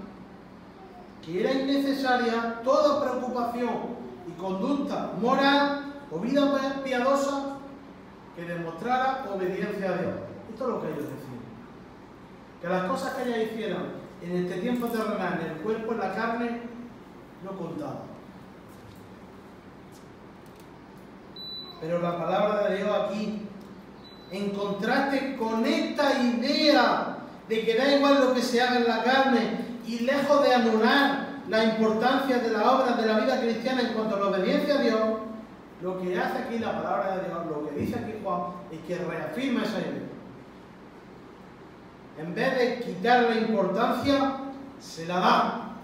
que era innecesaria toda preocupación y conducta moral o vida piadosa que demostrara obediencia a Dios. Esto es lo que ellos decían. Que las cosas que ellos hicieran en este tiempo terrenal, en el cuerpo, en la carne, no contaban. Pero la palabra de Dios aquí, en contraste con esta idea de que da igual lo que se haga en la carne y lejos de anular la importancia de la obra de la vida cristiana en cuanto a la obediencia a Dios, lo que hace aquí la palabra de Dios, lo que dice aquí Juan, es que reafirma esa idea. En vez de quitar la importancia, se la da.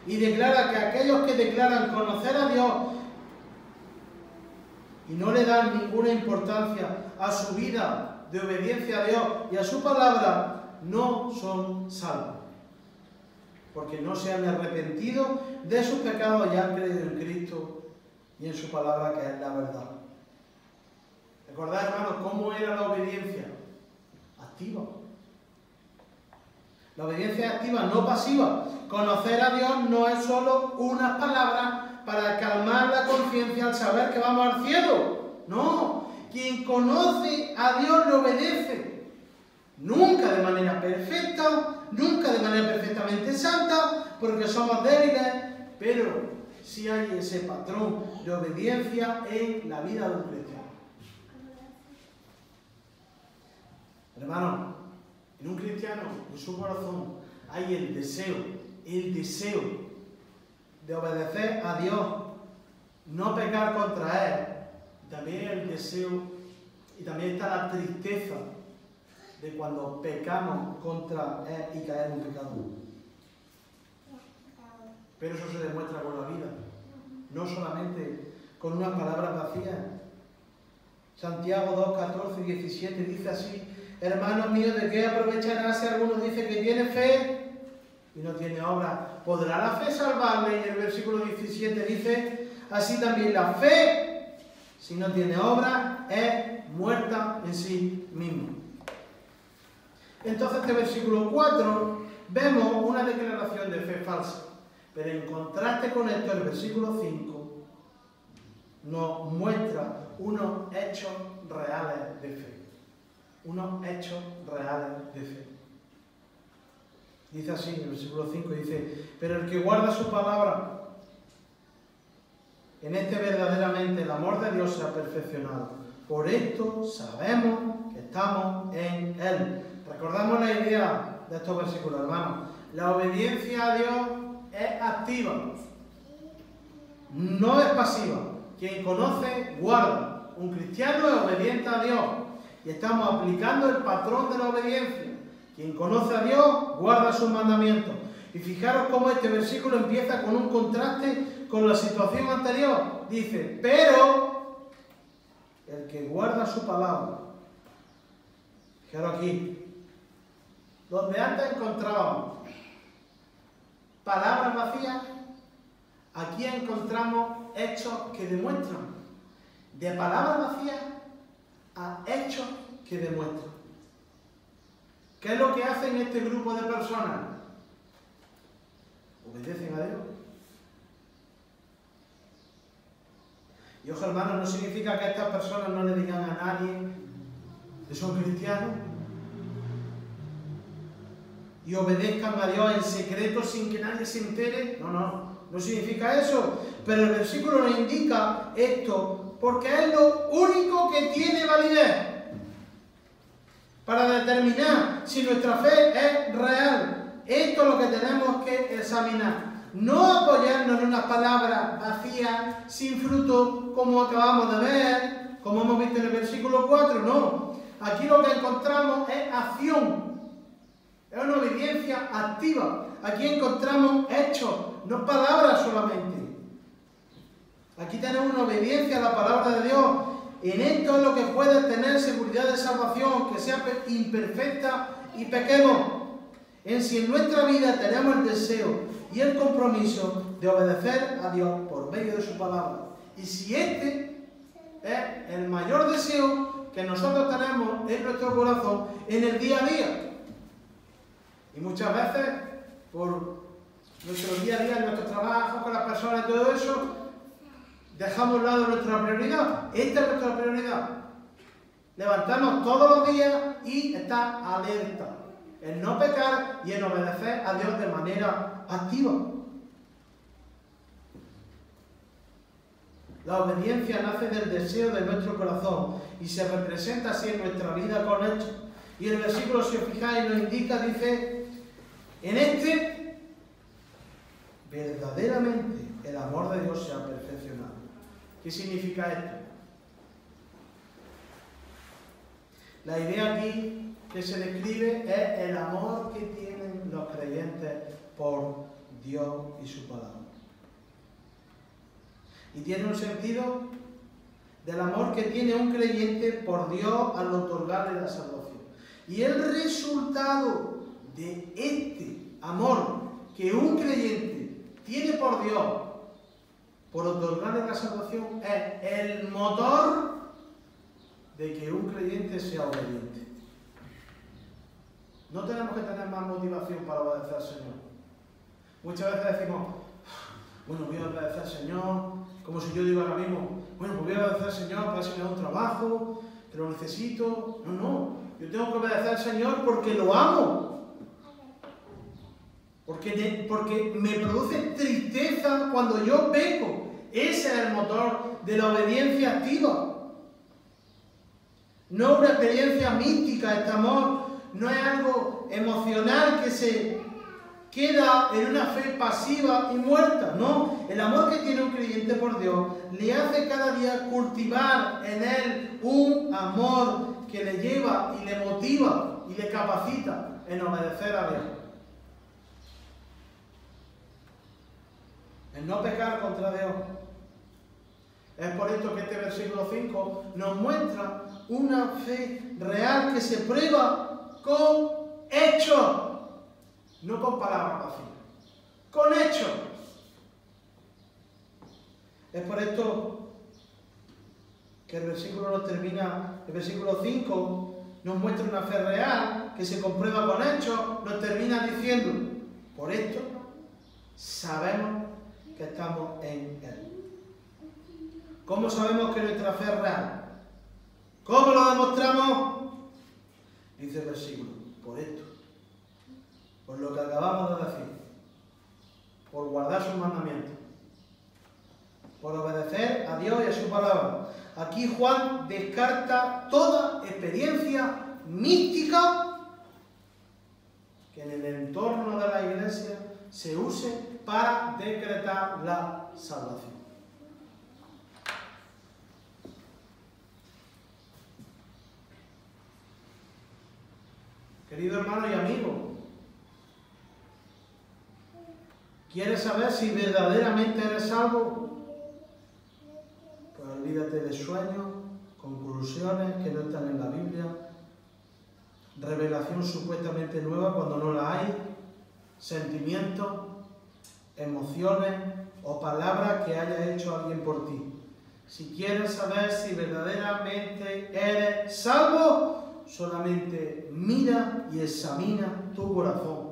Y declara que aquellos que declaran conocer a Dios y no le dan ninguna importancia a su vida de obediencia a Dios y a su palabra, no son salvos. Porque no se han arrepentido de sus pecados y han creído en Cristo y en su palabra, que es la verdad. Recordad, hermanos, cómo era la obediencia activa. La obediencia es activa, no pasiva. Conocer a Dios no es solo unas palabras para calmar la conciencia al saber que vamos al cielo. No, quien conoce a Dios le obedece. Nunca de manera perfecta, nunca de manera perfectamente santa, porque somos débiles, pero sí hay ese patrón de obediencia en la vida de un cristiano. Hermano, en un cristiano, en su corazón, hay el deseo de obedecer a Dios, no pecar contra Él. También el deseo, y también está la tristeza de cuando pecamos contra Él y caemos en pecado. Pero eso se demuestra con la vida, no solamente con unas palabras vacías. Santiago 2, 14 y 17 dice así: hermanos míos, ¿de qué aprovechará si alguno dice que tiene fe y no tiene obra? ¿Podrá la fe salvarle? Y el versículo 17 dice: así también la fe, si no tiene obra, es muerta en sí misma. Entonces, este versículo 4, vemos una declaración de fe falsa. Pero en contraste con esto, el versículo 5 nos muestra unos hechos reales de fe. Unos hechos reales de fe. Dice así, en el versículo 5 dice: pero el que guarda su palabra, en este verdaderamente el amor de Dios se ha perfeccionado. Por esto sabemos que estamos en Él. Recordamos la idea de estos versículos, hermanos. La obediencia a Dios es activa, no es pasiva. Quien conoce, guarda. Un cristiano es obediente a Dios. Y estamos aplicando el patrón de la obediencia. Quien conoce a Dios, guarda sus mandamientos. Y fijaros cómo este versículo empieza con un contraste con la situación anterior. Dice: pero el que guarda su palabra. Fijaros aquí. Donde antes encontrábamos palabras vacías, aquí encontramos hechos que demuestran. De palabras vacías a hechos que demuestran. ¿Qué es lo que hacen este grupo de personas? Obedecen a Dios. Y ojo, hermanos, no significa que estas personas no le digan a nadie que son cristianos y obedezcan a Dios en secreto sin que nadie se entere. No significa eso. Pero el versículo nos indica esto porque es lo único que tiene validez para determinar si nuestra fe es real. Esto es lo que tenemos que examinar. No apoyarnos en unas palabras vacías, sin fruto, como acabamos de ver, como hemos visto en el versículo 4, no. Aquí lo que encontramos es acción, es una obediencia activa. Aquí encontramos hechos, no palabras solamente. Aquí tenemos una obediencia a la palabra de Dios. En esto es lo que puede tener seguridad de salvación, que sea imperfecta y pequemos. En si en nuestra vida tenemos el deseo y el compromiso de obedecer a Dios por medio de su palabra. Y si este es el mayor deseo que nosotros tenemos en nuestro corazón en el día a día. Y muchas veces, por nuestro día a día, en nuestro trabajo, con las personas y todo eso, dejamos a un lado nuestra prioridad. Esta es nuestra prioridad. Levantarnos todos los días y estar alerta en no pecar y en obedecer a Dios de manera activa. La obediencia nace del deseo de nuestro corazón y se representa así en nuestra vida con hechos. Y el versículo, si os fijáis, nos indica, dice, en este verdaderamente el amor de Dios se ha perfeccionado. ¿Qué significa esto? La idea aquí que se describe es el amor que tienen los creyentes por Dios y su palabra. Y tiene un sentido del amor que tiene un creyente por Dios al otorgarle la salvación. Y el resultado de este amor que un creyente tiene por Dios por otorgarle la salvación es el motor de que un creyente sea obediente. No tenemos que tener más motivación para obedecer al Señor. Muchas veces decimos, bueno, voy a obedecer al Señor, como si yo digo ahora mismo, bueno, pues voy a obedecer al Señor para ver si me da un trabajo, que lo necesito. No, yo tengo que obedecer al Señor porque lo amo. Porque me produce tristeza cuando yo peco. Ese es el motor de la obediencia activa. No una experiencia mística, este amor no es algo emocional que se queda en una fe pasiva y muerta, no. El amor que tiene un creyente por Dios le hace cada día cultivar en él un amor que le lleva y le motiva y le capacita en obedecer a Dios. En no pecar contra Dios. Es por esto que este versículo 5 nos muestra una fe real que se prueba con hechos, no con palabras vacías, con hechos. Es por esto que el versículo nos termina, el versículo 5 nos muestra una fe real que se comprueba con hechos, nos termina diciendo, por esto sabemos que estamos en Él. ¿Cómo sabemos que nuestra fe es real? ¿Cómo lo demostramos? Dice el versículo, por esto, por lo que acabamos de decir, por guardar sus mandamientos, por obedecer a Dios y a su palabra. Aquí Juan descarta toda experiencia mística que en el entorno de la iglesia se use para decretar la salvación. Querido hermano y amigo, ¿quieres saber si verdaderamente eres salvo? Pues olvídate de sueños, conclusiones que no están en la Biblia, revelación supuestamente nueva cuando no la hay, sentimientos, emociones o palabra que haya hecho alguien por ti. Si quieres saber si verdaderamente eres salvo, solamente mira y examina tu corazón.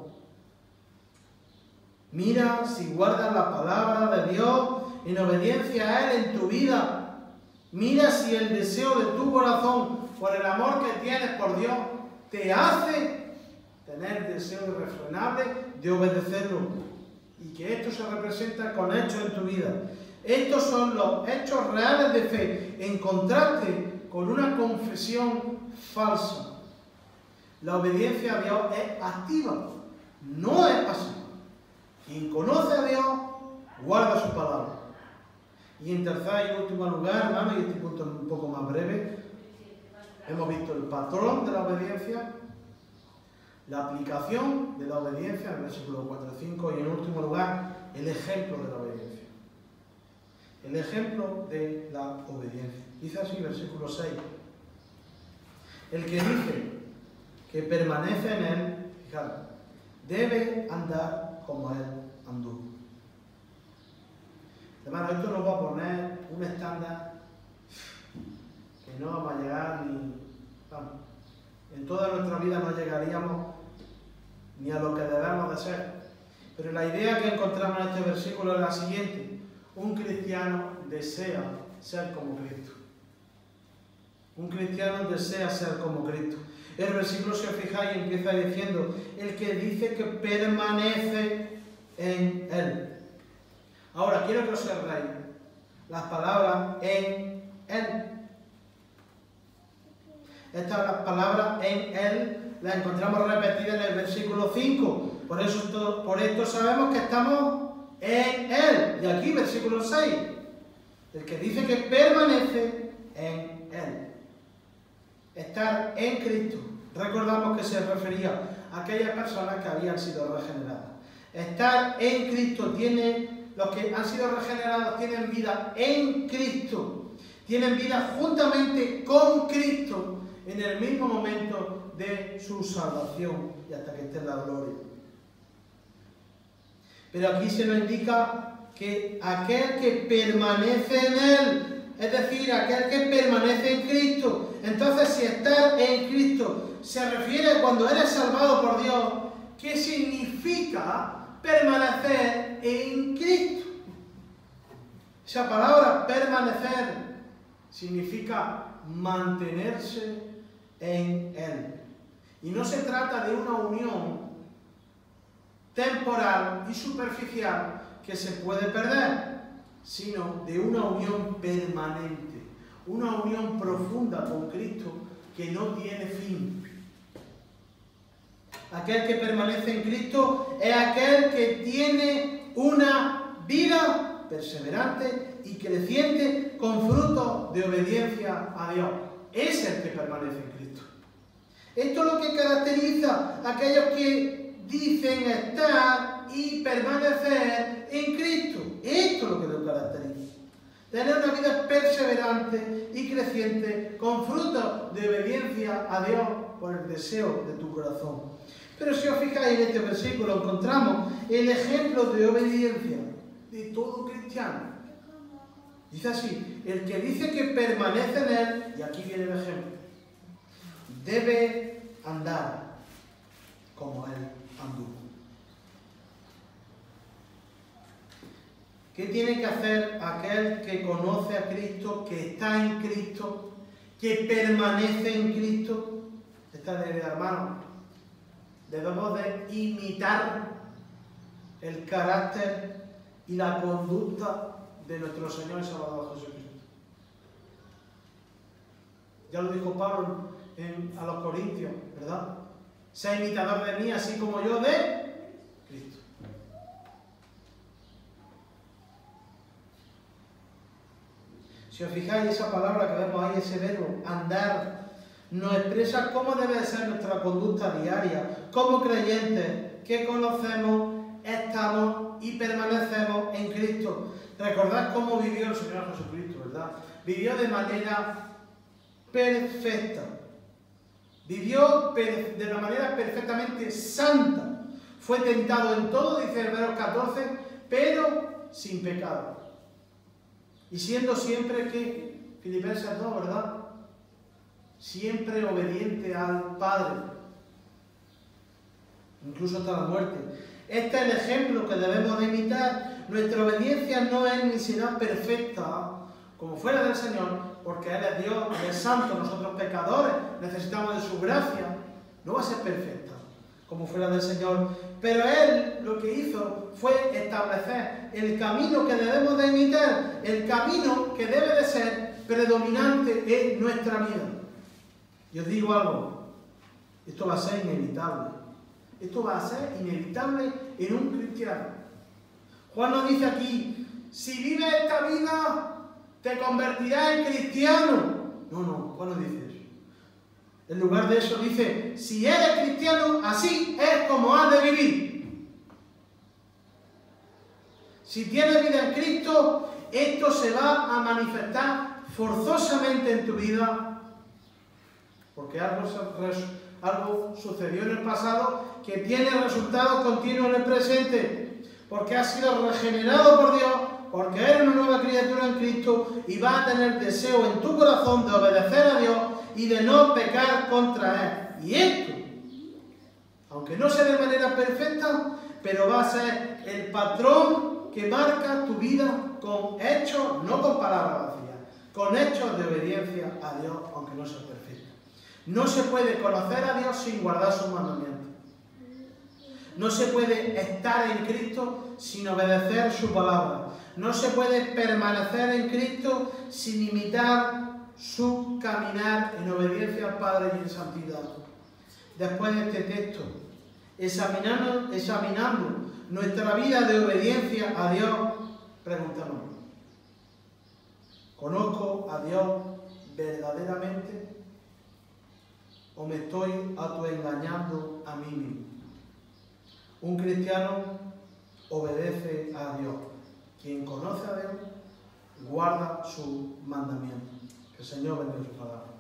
Mira si guardas la palabra de Dios en obediencia a Él en tu vida. Mira si el deseo de tu corazón, por el amor que tienes por Dios, te hace tener deseo irrefrenable de obedecerlo. Y que esto se representa con hechos en tu vida. Estos son los hechos reales de fe, en contraste con una confesión falsa. La obediencia a Dios es activa, no es pasiva. Quien conoce a Dios, guarda su palabra. Y en tercer y último lugar, hermano, y este punto es un poco más breve, hemos visto el patrón de la obediencia, la aplicación de la obediencia, en el versículo 4 y 5, y en último lugar, el ejemplo de la obediencia. El ejemplo de la obediencia. Dice así, versículo 6. El que dice que permanece en él, fíjate, debe andar como él anduvo. Hermano, esto nos va a poner un estándar que no vamos a llegar ni... Vamos, en toda nuestra vida no llegaríamos ni a lo que debemos de ser. Pero la idea que encontramos en este versículo es la siguiente. Un cristiano desea ser como Cristo. Un cristiano desea ser como Cristo. El versículo, si os fijáis, empieza diciendo, el que dice que permanece en Él. Ahora, quiero que observéis las palabras en Él. Estas palabras en Él las encontramos repetidas en el versículo 5. Por esto sabemos que estamos en Él. Y aquí, versículo 6. El que dice que permanece en Él. Estar en Cristo. Recordamos que se refería a aquellas personas que habían sido regeneradas. Estar en Cristo tiene, los que han sido regenerados tienen vida en Cristo. Tienen vida juntamente con Cristo en el mismo momento de su salvación y hasta que esté en la gloria. Pero aquí se nos indica que aquel que permanece en Él, es decir, aquel que permanece en Cristo. Entonces, si estar en Cristo se refiere cuando eres salvado por Dios, ¿qué significa permanecer en Cristo? Esa palabra permanecer significa mantenerse en Él. Y no se trata de una unión temporal y superficial que se puede perder, sino de una unión permanente, una unión profunda con Cristo que no tiene fin. Aquel que permanece en Cristo es aquel que tiene una vida perseverante y creciente con frutos de obediencia a Dios. Es el que permanece en Cristo. Esto es lo que caracteriza a aquellos que dicen estar y permanecer en Cristo. Esto es lo que lo caracteriza. Tener una vida perseverante y creciente con frutos de obediencia a Dios por el deseo de tu corazón. Pero si os fijáis en este versículo encontramos el ejemplo de obediencia de todo cristiano. Dice así, el que dice que permanece en Él, y aquí viene el ejemplo, debe andar como Él anduvo. ¿Qué tiene que hacer aquel que conoce a Cristo, que está en Cristo, que permanece en Cristo? Esta es la idea, hermano. Debemos de imitar el carácter y la conducta de nuestro Señor y Salvador Jesucristo. Ya lo dijo Pablo a los Corintios, ¿verdad? Sea imitador de mí, así como yo de Cristo. Si os fijáis, esa palabra que vemos ahí, ese verbo, andar, nos expresa cómo debe ser nuestra conducta diaria, como creyentes que conocemos, estamos y permanecemos en Cristo. Recordad cómo vivió el Señor Jesucristo, ¿verdad? Vivió de manera perfecta. Vivió de una manera perfectamente santa. Fue tentado en todo, dice Hebreos 14, pero sin pecado. Y siendo siempre que, Filipenses 2, ¿verdad? Siempre obediente al Padre, incluso hasta la muerte. Este es el ejemplo que debemos de imitar. Nuestra obediencia no es ni será perfecta como fuera del Señor, porque Él es Dios, Él es santo, nosotros pecadores necesitamos de su gracia. No va a ser perfecta como fuera del Señor, pero Él lo que hizo fue establecer el camino que debemos de imitar, el camino que debe de ser predominante en nuestra vida. Y os digo algo, esto va a ser inevitable. Esto va a ser inevitable en un cristiano. Juan nos dice aquí, si vives esta vida, te convertirás en cristiano. No, Juan no dice eso. En lugar de eso dice, si eres cristiano, así es como has de vivir. Si tienes vida en Cristo, esto se va a manifestar forzosamente en tu vida, porque algo sucedió en el pasado que tiene resultados continuos en el presente, porque has sido regenerado por Dios, porque eres una nueva criatura en Cristo y vas a tener deseo en tu corazón de obedecer a Dios y de no pecar contra Él. Y esto, aunque no sea de manera perfecta, pero va a ser el patrón que marca tu vida con hechos, no con palabras vacías, con hechos de obediencia a Dios, aunque no sea perfecta. No se puede conocer a Dios sin guardar sus mandamientos. No se puede estar en Cristo sin obedecer su palabra. No se puede permanecer en Cristo sin imitar su caminar en obediencia al Padre y en santidad. Después de este texto, examinando nuestra vida de obediencia a Dios, preguntamos, ¿conozco a Dios verdaderamente o me estoy autoengañando a mí mismo? Un cristiano obedece a Dios. Quien conoce a Dios guarda sus mandamientos. Que el Señor bendiga su palabra.